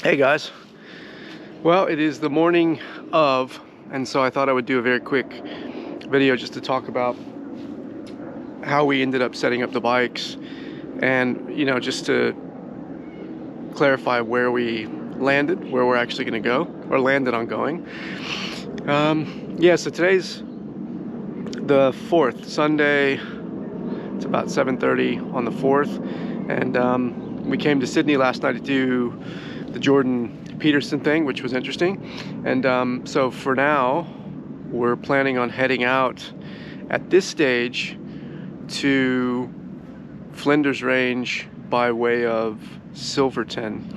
Hey guys, well it is the morning of, and so I thought I would do a very quick video just to talk about how we ended up setting up the bikes, and just to clarify where we landed, where we're actually going to go, or landed on going. Yeah, so today's the 4th, Sunday. It's about 7:30 on the 4th, and we came to Sydney last night to do the Jordan Peterson thing, which was interesting. And so for now, we're planning on heading out at this stage to Flinders Range by way of Silverton.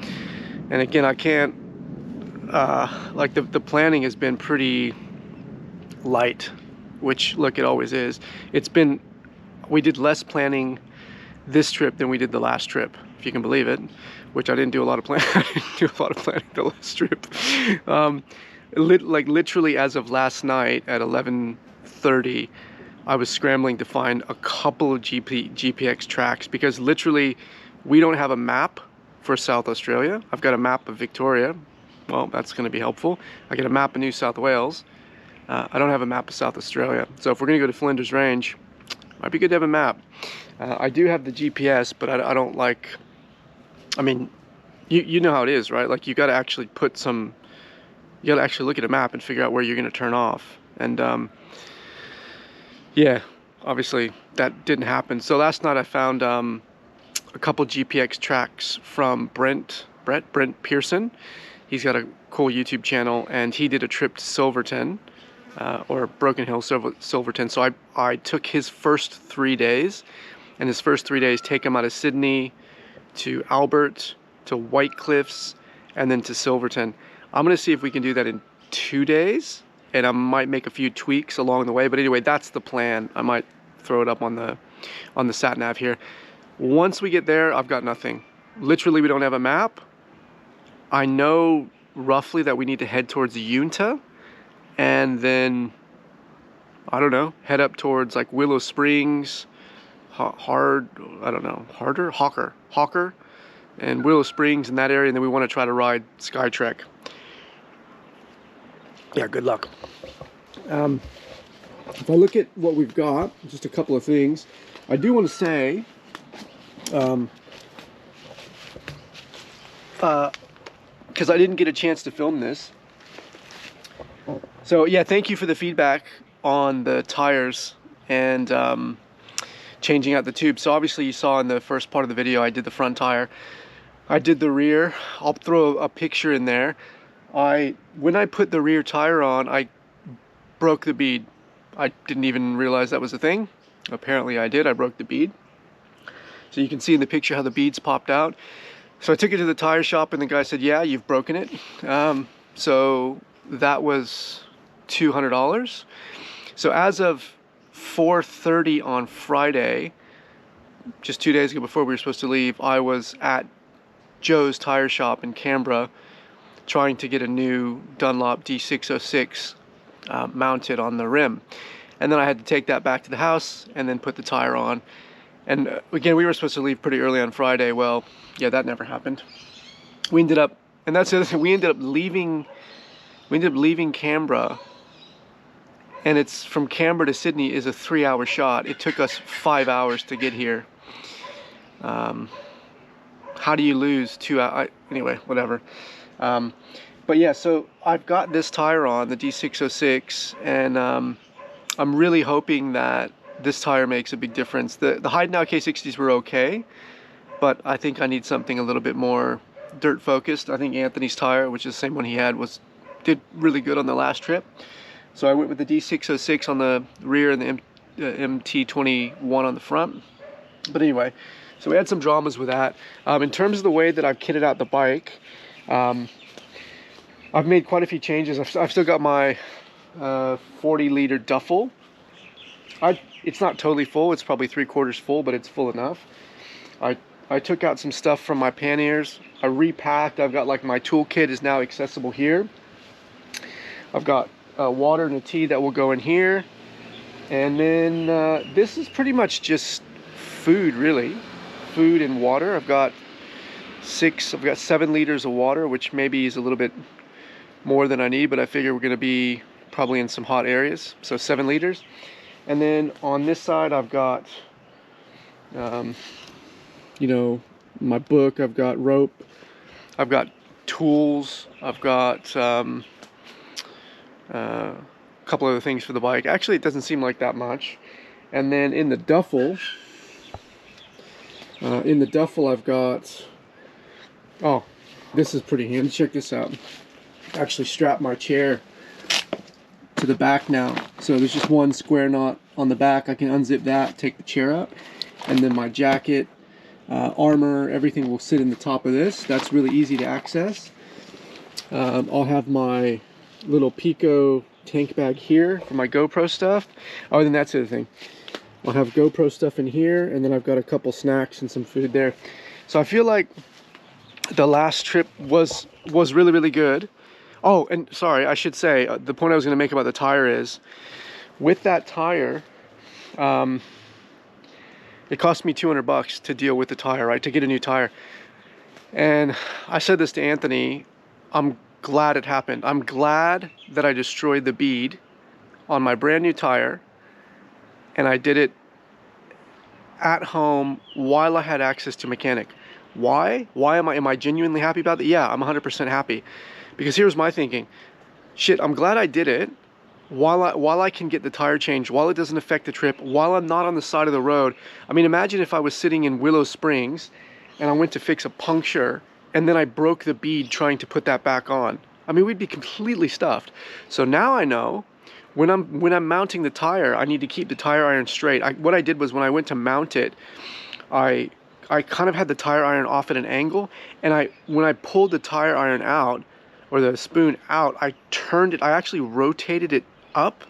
And again, I can't, like the planning has been pretty light, which, look, it always is. We did less planning this trip than we did the last trip, if you can believe it, which I didn't do a lot of planning. I didn't do a lot of planning the last trip. Like literally as of last night at 11:30, I was scrambling to find a couple of GPX tracks, because literally we don't have a map for South Australia. I've got a map of Victoria. Well, that's going to be helpful. I get a map of New South Wales. I don't have a map of South Australia. So if we're going to go to Flinders Range, might be good to have a map. I do have the GPS, but I don't like, I mean, you know how it is, right? Like, you got to actually you got to actually look at a map and figure out where you're going to turn off. And yeah, obviously that didn't happen. So last night I found a couple GPX tracks from Brent Pearson. He's got a cool YouTube channel, and he did a trip to Silverton, or Broken Hill, Silverton. So I took his first 3 days, and his first 3 days take him out of Sydney to Albert, to Whitecliffs, and then to Silverton. I'm gonna see if we can do that in 2 days, and I might make a few tweaks along the way. But anyway, that's the plan. I might throw it up on the sat nav here. Once we get there, I've got nothing. Literally, we don't have a map. I know roughly that we need to head towards Uinta, and then, I don't know, head up towards like Willow Springs, Hawker, and Willow Springs in that area, and then we want to try to ride Skytrek. Yeah, good luck. If I look at what we've got, just a couple of things. I do want to say, because I didn't get a chance to film this. So yeah, thank you for the feedback on the tires and changing out the tube. So obviously you saw in the first part of the video I did the front tire. I did the rear. I'll throw a picture in there. When I put the rear tire on, I broke the bead. I didn't even realize that was a thing. Apparently I did. I broke the bead. So you can see in the picture how the beads popped out. So I took it to the tire shop, and the guy said, yeah, you've broken it. So that was $200. So as of 4:30 on Friday, just 2 days ago before we were supposed to leave, I was at Joe's tire shop in Canberra trying to get a new Dunlop D606 mounted on the rim. And then I had to take that back to the house and then put the tire on. And again, we were supposed to leave pretty early on Friday. Well, yeah, that never happened. We ended up, and that's the other thing, we ended up leaving Canberra, and it's from Canberra to Sydney is a 3-hour shot. It took us 5 hours to get here. How do you lose 2 hours? Anyway, whatever. But yeah, so I've got this tire on, the D606, and I'm really hoping that this tire makes a big difference. The Heidenau K60s were okay, but I think I need something a little bit more dirt focused. I think Anthony's tire, which is the same one he had, did really good on the last trip. So I went with the D606 on the rear and the MT21 on the front. But anyway, so we had some dramas with that. In terms of the way that I've kitted out the bike, I've made quite a few changes. I've still got my 40-liter duffel. It's not totally full. It's probably 3/4 full, but it's full enough. I took out some stuff from my panniers. I repacked. I've got, like, my toolkit is now accessible here. I've got water and a tea that will go in here. And then this is pretty much just food, really. Food and water. I've got I've got 7 liters of water, which maybe is a little bit more than I need, but I figure we're going to be probably in some hot areas, so 7 liters. And then on this side I've got you know, my book, I've got rope, I've got tools, I've got a couple other things for the bike. Actually, it doesn't seem like that much. And then in the duffel I've got, oh, this is pretty handy. Check this out. Actually strap my chair to the back now, so there's just one square knot on the back. I can unzip that, take the chair out, and then my jacket, armor, everything will sit in the top of this. That's really easy to access. I'll have my little Pico tank bag here for my GoPro stuff. Oh, and then that's the other thing. I'll have GoPro stuff in here, and then I've got a couple snacks and some food there. So I feel like the last trip was really, really good. Oh, and sorry, I should say, the point I was going to make about the tire is, with that tire, it cost me $200 to deal with the tire, right, to get a new tire. And I said this to Anthony, I'm glad it happened. I'm glad that I destroyed the bead on my brand new tire, and I did it at home while I had access to mechanic. Why? Am I genuinely happy about that? Yeah, I'm 100% happy. Because here's my thinking. Shit, I'm glad I did it while I can get the tire changed, while it doesn't affect the trip, while I'm not on the side of the road. I mean, imagine if I was sitting in Willow Springs and I went to fix a puncture and then I broke the bead trying to put that back on. I mean, we'd be completely stuffed. So now I know when I'm mounting the tire, I need to keep the tire iron straight. What I did was, when I went to mount it, I kind of had the tire iron off at an angle, and when I pulled the tire iron out, or the spoon out, I turned it, I actually rotated it up,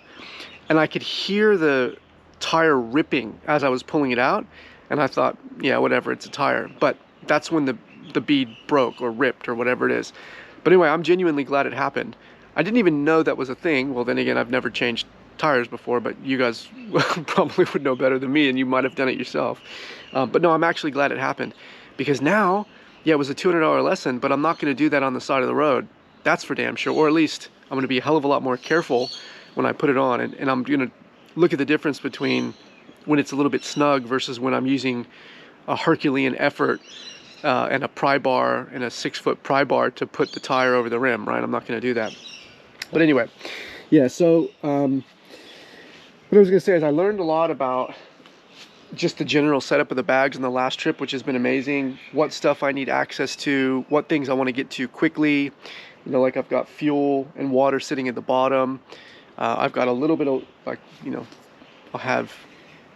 and I could hear the tire ripping as I was pulling it out, and I thought, yeah, whatever, it's a tire. But that's when the bead broke or ripped or whatever it is. But anyway, I'm genuinely glad it happened. I didn't even know that was a thing. Well, then again, I've never changed tires before, but you guys probably would know better than me, and you might have done it yourself. But no, I'm actually glad it happened, because now, yeah, it was a $200 lesson, but I'm not going to do that on the side of the road. That's for damn sure. Or at least I'm going to be a hell of a lot more careful when I put it on, and I'm going to look at the difference between when it's a little bit snug versus when I'm using a Herculean effort and a pry bar and a 6-foot pry bar to put the tire over the rim, right? I'm not going to do that. But anyway, yeah, so what I was going to say is I learned a lot about just the general setup of the bags on the last trip, which has been amazing. What stuff I need access to, what things I want to get to quickly. You know, like I've got fuel and water sitting at the bottom. I've got a little bit of, like, you know, I'll have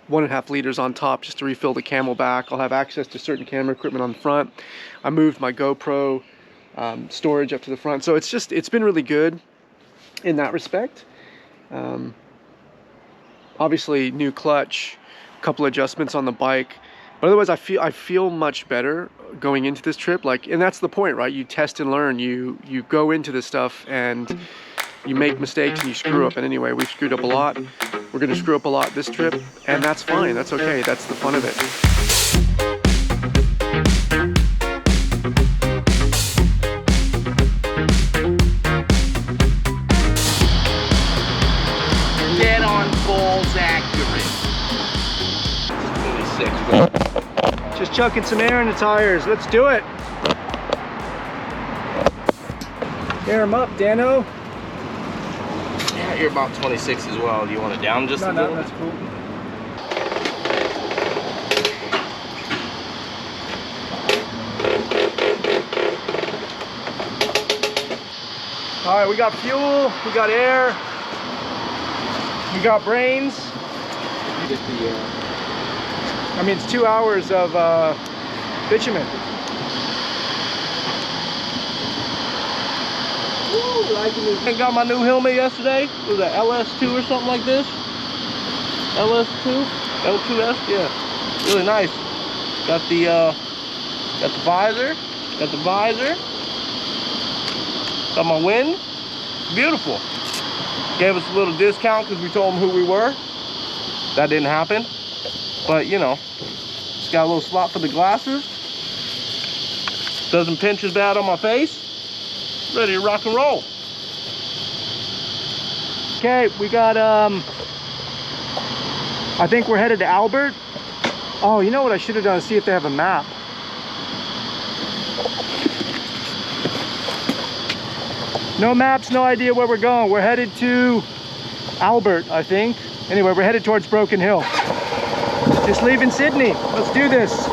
1.5 liters on top just to refill the Camelback. I'll have access to certain camera equipment on the front. I moved my GoPro storage up to the front. So it's been really good in that respect. Obviously new clutch, a couple adjustments on the bike, but otherwise I feel much better going into this trip. Like, and that's the point, right? You test and learn. You go into this stuff and you make mistakes and you screw up. And anyway, we've screwed up a lot. We're going to screw up a lot this trip, and that's fine. That's okay. That's the fun of it. Dead on balls accurate. 26. Just chucking some air in the tires. Let's do it. Air them up, Dano. Yeah, you're about 26 as well. Do you want it down just a little? No, that's cool. All right, we got fuel, we got air, we got brains. I mean, it's 2 hours of bitumen. I got my new helmet yesterday. It was an LS2 or something like this. LS2? L2S? Yeah. Really nice. Got the visor. Got the visor. Got my wind. Beautiful. Gave us a little discount because we told them who we were. That didn't happen. But, you know, just got a little slot for the glasses. Doesn't pinch as bad on my face. Ready to rock and roll. Okay, we got, I think we're headed to Albert. Oh, you know what I should have done is see if they have a map. No maps, no idea where we're going. We're headed to Albert, I think. Anyway, we're headed towards Broken Hill. Just leaving Sydney. Let's do this.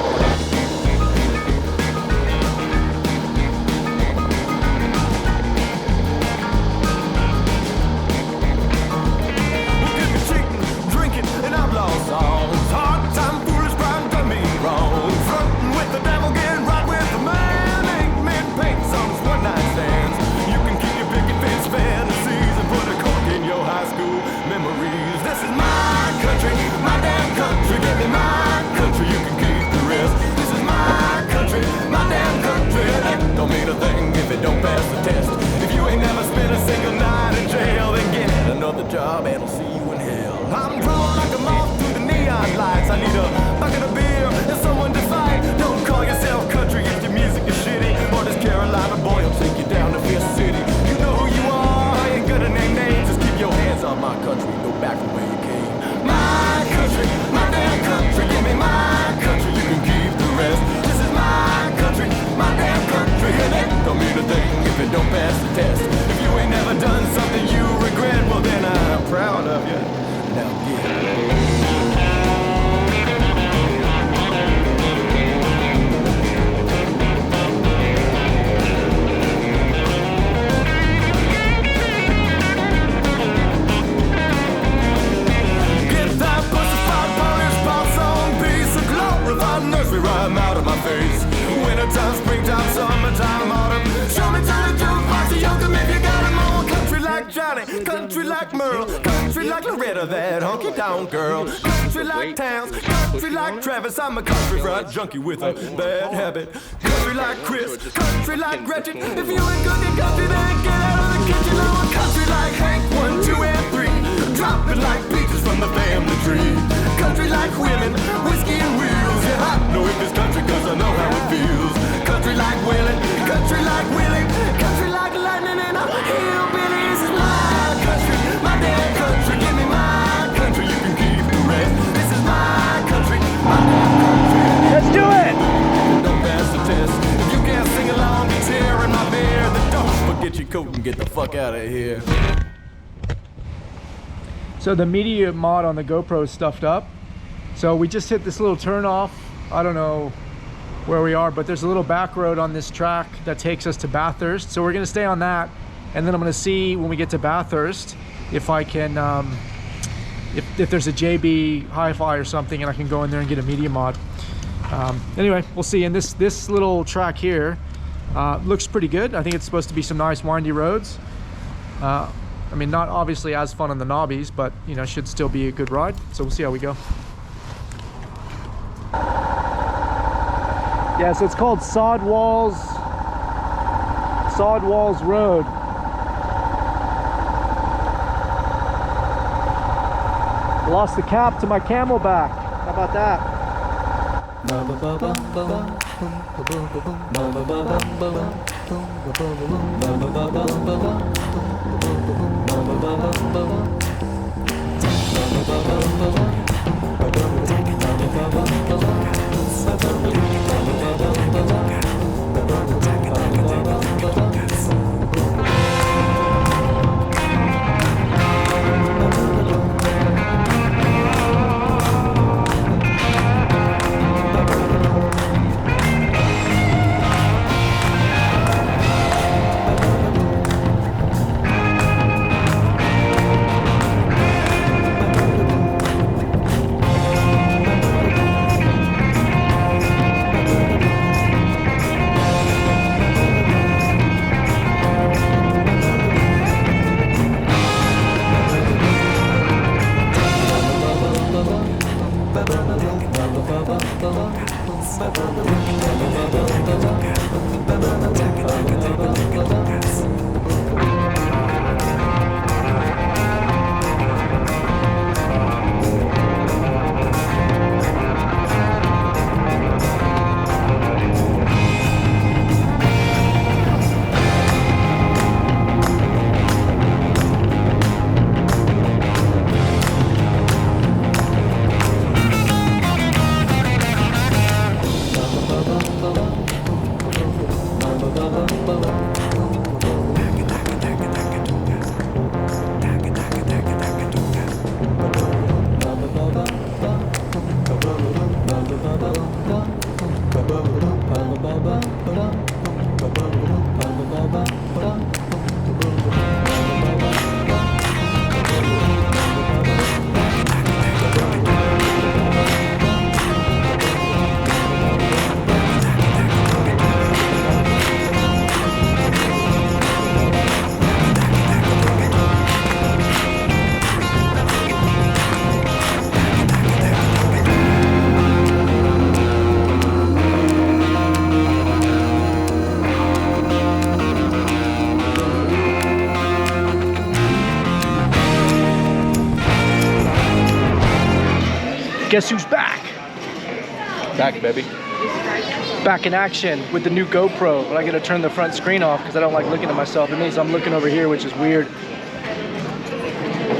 Job and I'll see you in hell. I'm drawn like a moth through the neon lights. I need a bucket of beer and someone to fight. Don't call yourself country if your music is shitty. Or this Carolina boy will take you down to Fifth City. You know who you are, I ain't gonna name names. Just keep your hands on my country, go back from where you came. My country, my damn country. Give me my country, you can keep the rest. This is my country, my damn country. And it don't mean a thing if it don't pass the test. If you ain't never done something you regret, well then I'm proud of you. Now get it. Rhyme out of my face. Wintertime, springtime, summertime, autumn. Show me time to jukebox and yoke 'em if you got 'em on. Country like Johnny, country like Merle, country like Loretta, that honky down girl. Country like Towns, country like Travis. I'm a country fried junkie with a bad habit. Country like Chris, country like Gretchen. If you ain't good at country, then get out of the kitchen. I'm a country like Hank, 1, 2, and 3. Dropping like peaches from the family tree. Country like women, whiskey and wheels. Yeah, I know in this country 'cause I know how it feels. Country like Willie, country like Willie, country like lightning and a hillbilly. This is my country, my damn country. Give me my country, you can keep the rest. This is my country, my damn country. Let's do it! Don't pass the test. If you can't sing along to tearing my beer, then don't forget your coat and get the fuck out of here. So the media mod on the GoPro is stuffed up. So we just hit this little turn off. I don't know where we are, but there's a little back road on this track that takes us to Bathurst. So we're gonna stay on that. And then I'm gonna see when we get to Bathurst, if I can, if there's a JB Hi-Fi or something and I can go in there and get a media mod. Anyway, we'll see. And this little track here looks pretty good. I think it's supposed to be some nice windy roads. I mean, not obviously as fun on the knobbies, but you know, should still be a good ride. So we'll see how we go. Yeah, so it's called Sod Walls Road. Lost the cap to my Camelback. How about that? Guess who's back? Back, baby. Back in action with the new GoPro, but I gotta turn the front screen off because I don't like looking at myself. It means I'm looking over here, which is weird.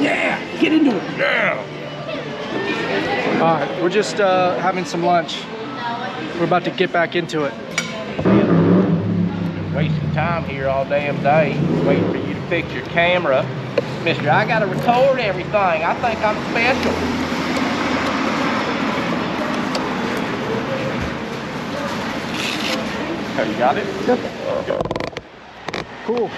Yeah, get into it. Yeah. All right, we're just having some lunch. We're about to get back into it. Wasting time here all damn day, waiting for you to fix your camera. Mister, I gotta record everything. I think I'm special. Oh, you got it? Yep. Cool.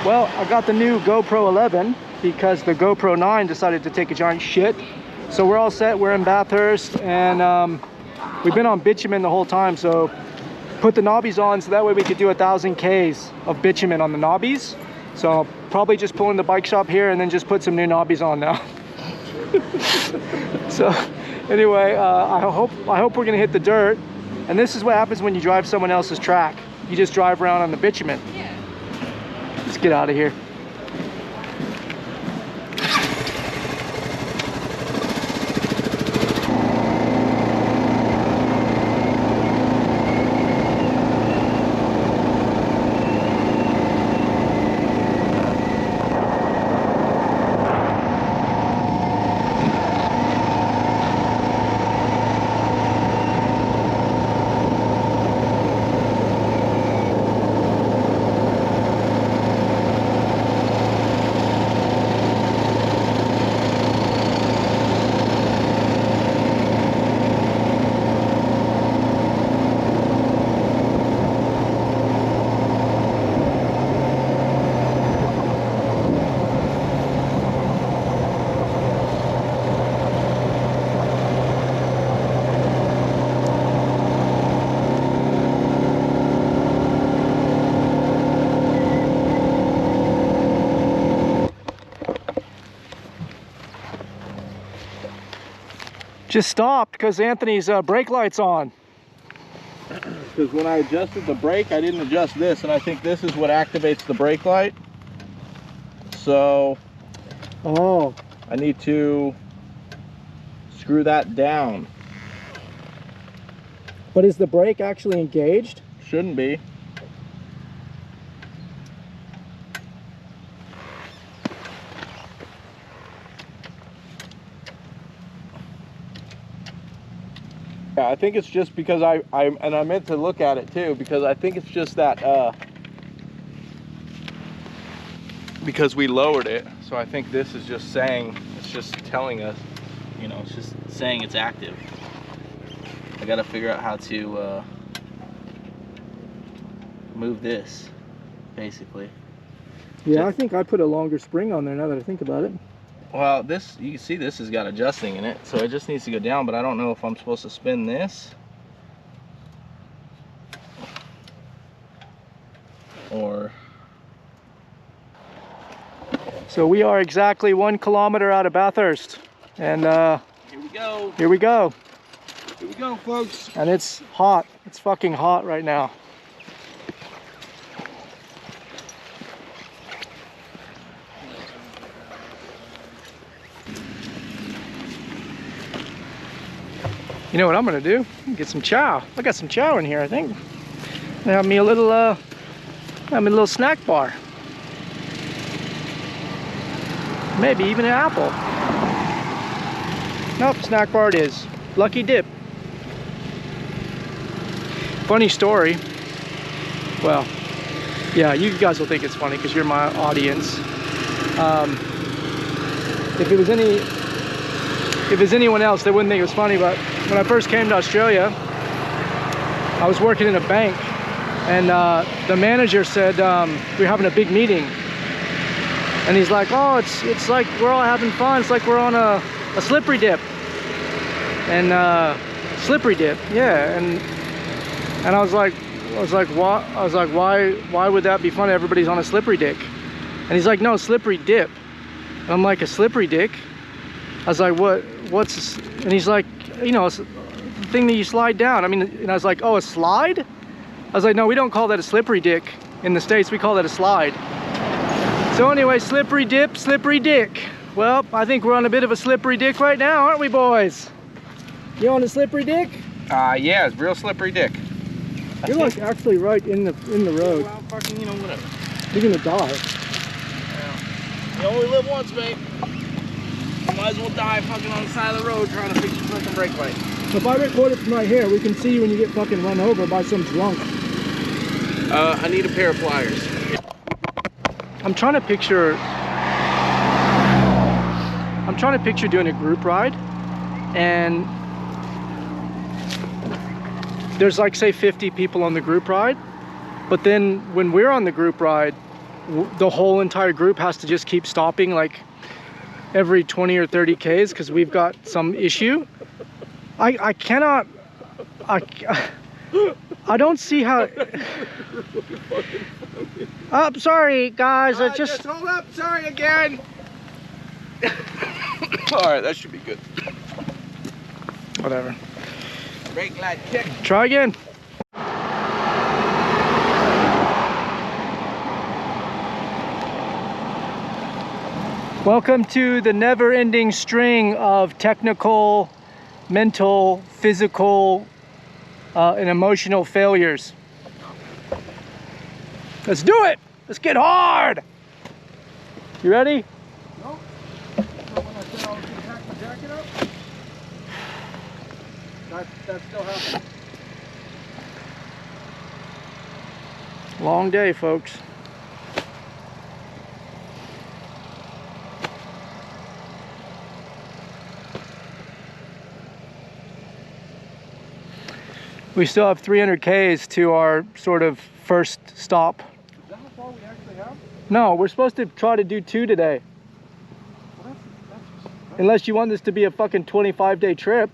Well, I got the new GoPro 11 because the GoPro 9 decided to take a giant shit. So we're all set. We're in Bathurst, and we've been on bitumen the whole time. So put the knobbies on so that way we could do 1,000 Ks of bitumen on the knobbies. So I'll probably just pull in the bike shop here and then just put some new knobbies on now. So anyway, I hope we're gonna hit the dirt. And this is what happens when you drive someone else's track. You just drive around on the bitumen. Yeah. Let's get out of here. Just stopped because Anthony's brake light's on. Because when I adjusted the brake, I didn't adjust this, and I think this is what activates the brake light. So, I need to screw that down. But is the brake actually engaged? Shouldn't be. Yeah, I think it's just because I meant to look at it too, because I think it's just that because we lowered it, so I think this is just saying, it's just telling us, you know, it's just saying it's active. I gotta figure out how to move this, basically. Yeah, I think I put a longer spring on there now that I think about it. Well, this, you can see this has got adjusting in it, so it just needs to go down, but I don't know if I'm supposed to spin this or... So we are exactly 1 kilometer out of Bathurst, and here we go. Here we go. Here we go, folks. And it's hot. It's fucking hot right now. You know what I'm gonna do? Get some chow. I got some chow in here, I think. Have me a little snack bar. Maybe even an apple. Nope, snack bar it is. Lucky dip. Funny story. Well, Yeah, you guys will think it's funny because you're my audience. If it was anyone else, they wouldn't think it was funny. But when I first came to Australia, I was working in a bank, and the manager said we're having a big meeting, and he's like, "Oh, it's like we're all having fun. It's like we're on a slippery dip." And slippery dip, yeah. And I was like, what? I was like, why would that be funny? Everybody's on a slippery dick. And he's like, no, slippery dip. And I'm like, a slippery dick? I was like, what's, and he's like, you know, it's the thing that you slide down. I mean, and I was like, oh, a slide? I was like, no, we don't call that a slippery dick in the States, we call that a slide. So anyway, slippery dip, slippery dick. Well, I think we're on a bit of a slippery dick right now, aren't we, boys? You on a slippery dick? Yeah, it's real slippery dick. You're like actually right in the road. Well, fucking, you know, whatever. You're gonna die. Yeah. You only live once, mate. You might as well die fucking on the side of the road trying to fix your fucking brake light. If I record it from right here, we can see you when you get fucking run over by some drunk. I need a pair of pliers. I'm trying to picture doing a group ride, and there's like, say, 50 people on the group ride, but then when we're on the group ride, the whole entire group has to just keep stopping like every 20 or 30 Ks because we've got some issue. I cannot, I don't see how. Oh, sorry guys, I just hold up, sorry again. All right, that should be good. Whatever. Brake light kick. Try again. Welcome to the never-ending string of technical, mental, physical, and emotional failures. Let's do it! Let's get hard! You ready? No. So when I said I was gonna pack my jacket up, that still happened. Long day, folks. We still have 300 Ks to our sort of first stop. Is that how far we actually have? No, we're supposed to try to do 2 today. Well, that's Unless you want this to be a fucking 25-day trip.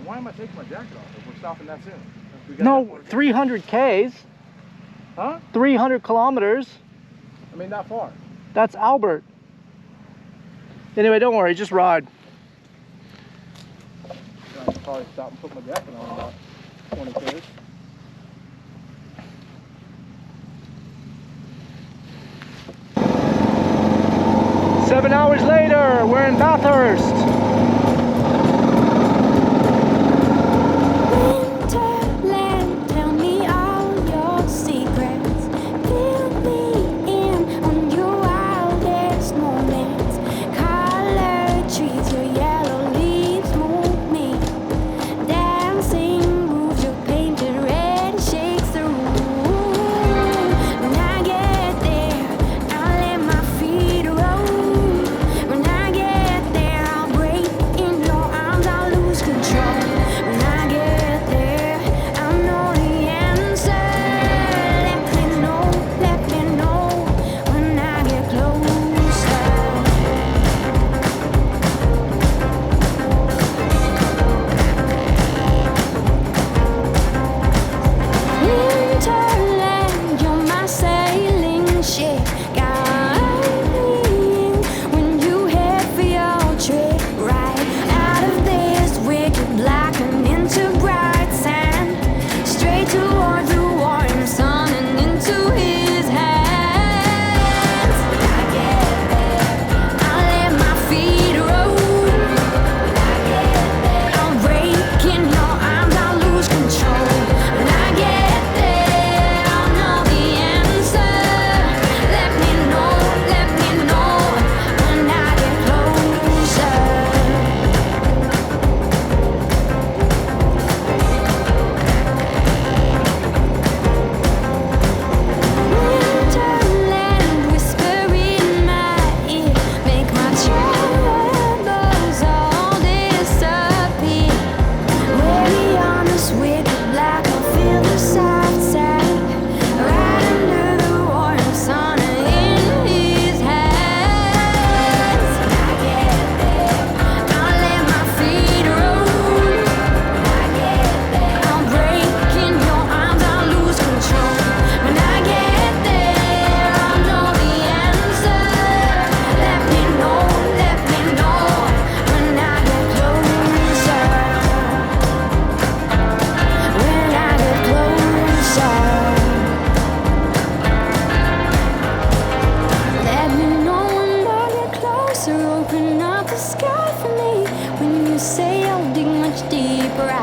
Why am I taking my jacket off if we're stopping that soon? No, 300 Ks. Huh? 300 kilometers. I mean, that far. That's Albert. Anyway, don't worry, just ride. I could probably stop and put my jacket on about 20 Ks. Seven hours later, we're in Bathurst. Winterland, tell me all your secrets. Fill me in on your wildest moments. Colored trees, your yellow leaves move me. Dancing moves, your painted red shakes the room. When I get there, I'll let my feet roll. When I get there, I'll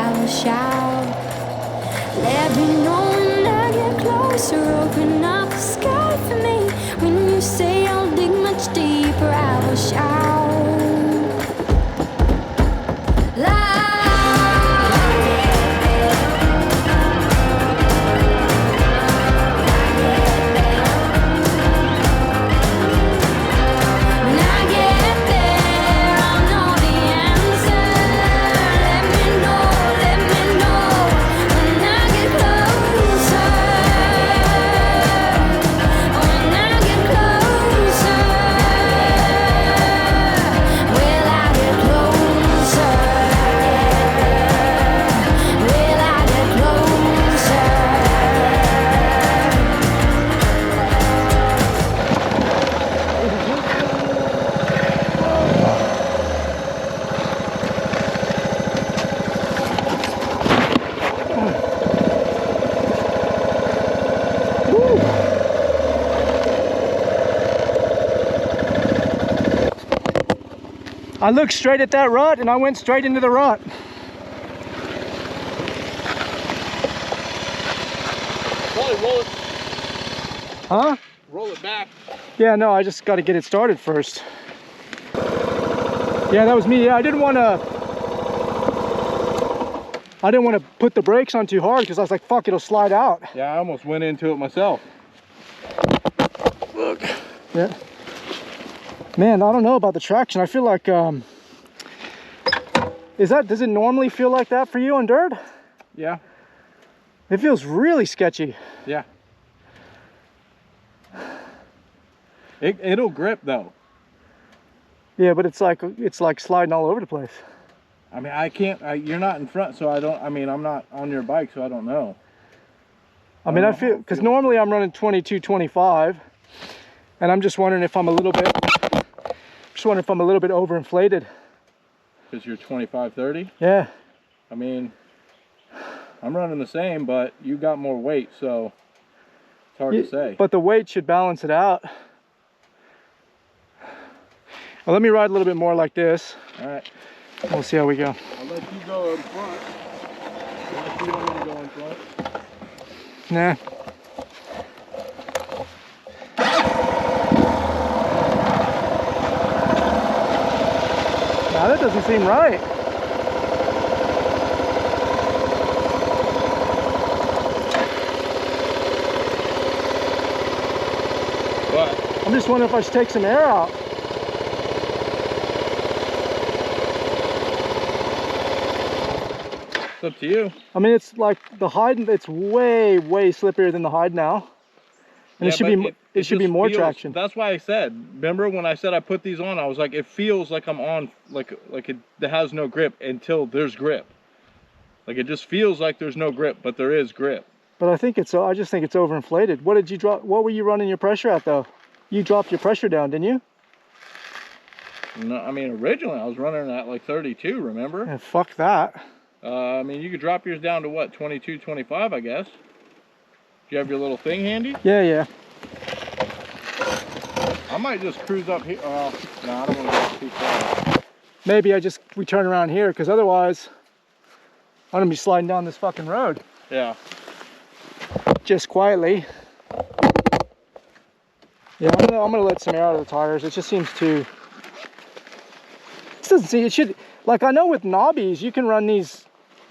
I will shout. Let me know when I get closer. Open up the sky for me. When you say I'll dig much deeper, I will shout. I looked straight at that rut and I went straight into the rut. Probably roll it. Huh? Roll it back. Yeah, no, I just got to get it started first. Yeah, that was me. Yeah, I didn't want to put the brakes on too hard because I was like, fuck, it'll slide out. Yeah, I almost went into it myself. Look. Yeah. Man, I don't know about the traction. I feel like, does it normally feel like that for you on dirt? Yeah. It feels really sketchy. Yeah. It'll grip though. Yeah, but it's like sliding all over the place. I mean, I can't, you're not in front, so I'm not on your bike, so I don't know. I mean, I feel, because normally I'm running 22, 25, and I'm just wondering if I'm a little bit overinflated. Because you're 25, 30? Yeah. I mean, I'm running the same, but you got more weight, so it's hard to say. But the weight should balance it out. Well, let me ride a little bit more like this. All right. We'll see how we go. I'll let you go in front. Unless you want me to go in front. Nah. Now that doesn't seem right. What? I'm just wondering if I should take some air out. It's up to you. I mean, it's like the hide, it's way slipperier than the hide now. And Yeah, it should be more feels, traction. That's why I said, remember when I said I put these on, I was like, it feels like I'm on, like it has no grip until there's grip. Like it just feels like there's no grip, but there is grip. But I just think it's overinflated. What did you drop? What were you running your pressure at though? You dropped your pressure down, didn't you? No, I mean, originally I was running at like 32, remember? Yeah, fuck that. I mean, you could drop yours down to what, 22, 25, I guess. Do you have your little thing handy? Yeah. I might just cruise up here. No, I don't want to go too far. Maybe we turn around here, because otherwise I'm gonna be sliding down this fucking road. Yeah. Just quietly. Yeah, I'm gonna let some air out of the tires. It just seems to. It doesn't seem. It should. Like I know with knobbies, you can run these.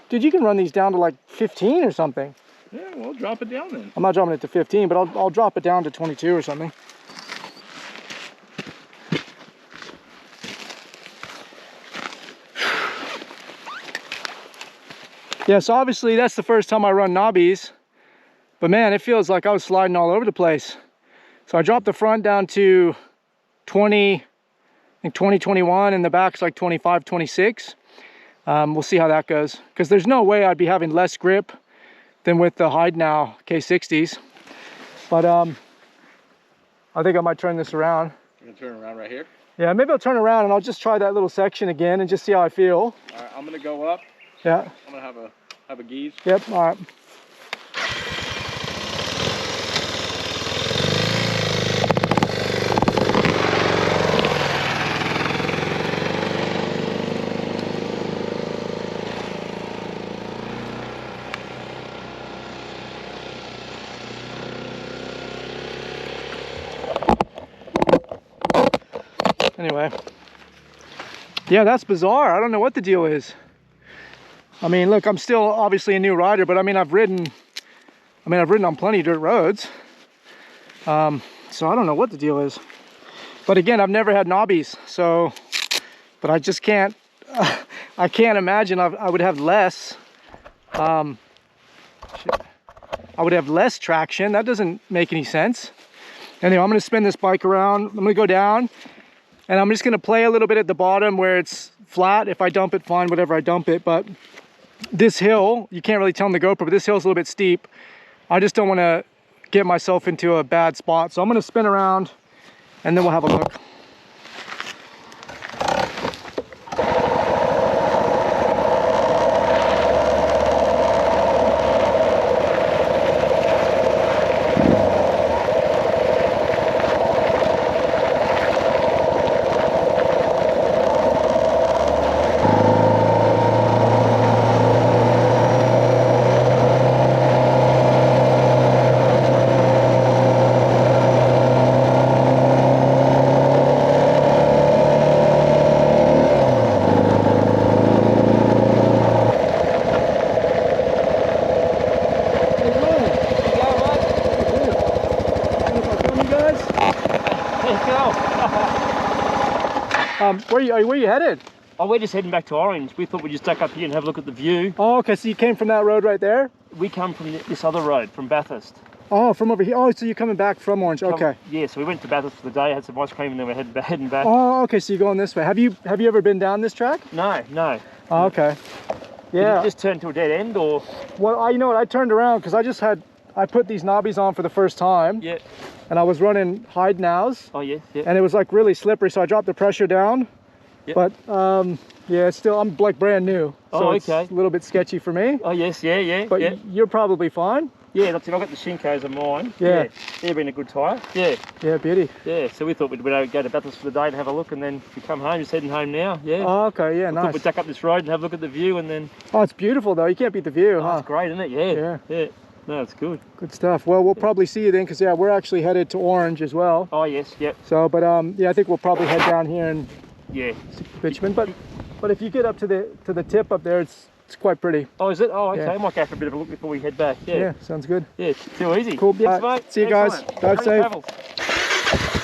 Dude, you can run these down to like 15 or something. Yeah, well, drop it down then. I'm not dropping it to 15, but I'll drop it down to 22 or something. Yeah, so obviously that's the first time I run knobbies, but man, it feels like I was sliding all over the place. So I dropped the front down to 20, I think 20, 21, and the back's like 25, 26. We'll see how that goes, because there's no way I'd be having less grip than with the Hide Now K60s. But I think I might turn this around. You're gonna turn around right here? Yeah, maybe I'll turn around and I'll just try that little section again and just see how I feel. All right, I'm gonna go up. Yeah. I'm gonna have a geese. Yep, all right. Anyway, yeah, that's bizarre. I don't know what the deal is. I mean, look, I'm still obviously a new rider, but I mean, I've ridden on plenty of dirt roads. So I don't know what the deal is. But again, I've never had knobbies, so, but I just can't, I can't imagine I would have less, I would have less traction. That doesn't make any sense. Anyway, I'm gonna spin this bike around. I'm gonna go down, and I'm just gonna play a little bit at the bottom where it's flat. If I dump it, fine, whatever, I dump it. But this hill, you can't really tell on the GoPro, but this hill's a little bit steep. I just don't wanna get myself into a bad spot. So I'm gonna spin around, and then we'll have a look. Where are you headed? Oh, we're just heading back to Orange. We thought we'd just duck up here and have a look at the view. Oh, okay, so you came from that road right there? We come from this other road, from Bathurst. Oh, from over here. Oh, so you're coming back from Orange. Okay. Yeah, so we went to Bathurst for the day, had some ice cream, and then we're heading back. Oh, okay, so you're going this way. Have you ever been down this track? No. Oh, okay. Yeah. Did you just turn to a dead end, or? Well, you know what, I turned around because I put these knobbies on for the first time. Yeah. And I was running hide nows. Oh, yeah. And it was like really slippery, so I dropped the pressure down. Yep. But yeah, it's still, I'm like brand new. So okay. It's a little bit sketchy for me. Oh, yes, yeah. But you're probably fine. Yeah, that's it. I've got the Shinkos on mine. Yeah. They've been a good tyre. Yeah. Yeah, beauty. Yeah, so we thought we'd go to Bathurst for the day and have a look, and then we come home, just heading home now. Yeah. Oh, okay, yeah, nice. Thought we'd duck up this road and have a look at the view, and then... Oh, it's beautiful though. You can't beat the view, huh? It's great, isn't it? Yeah. No, it's good. Good stuff. Well, we'll probably see you then, because yeah, we're actually headed to Orange as well. Oh, yes, yep. So, but yeah, I think we'll probably head down here and Richmond. But if you get up to the tip up there, it's quite pretty. Oh, is it? Oh, okay. Yeah. I might go for a bit of a look before we head back. Yeah. Yeah, sounds good. Yeah, too easy. Cool. Thanks, mate. See you guys. Excellent. Drive Happy safe. travels.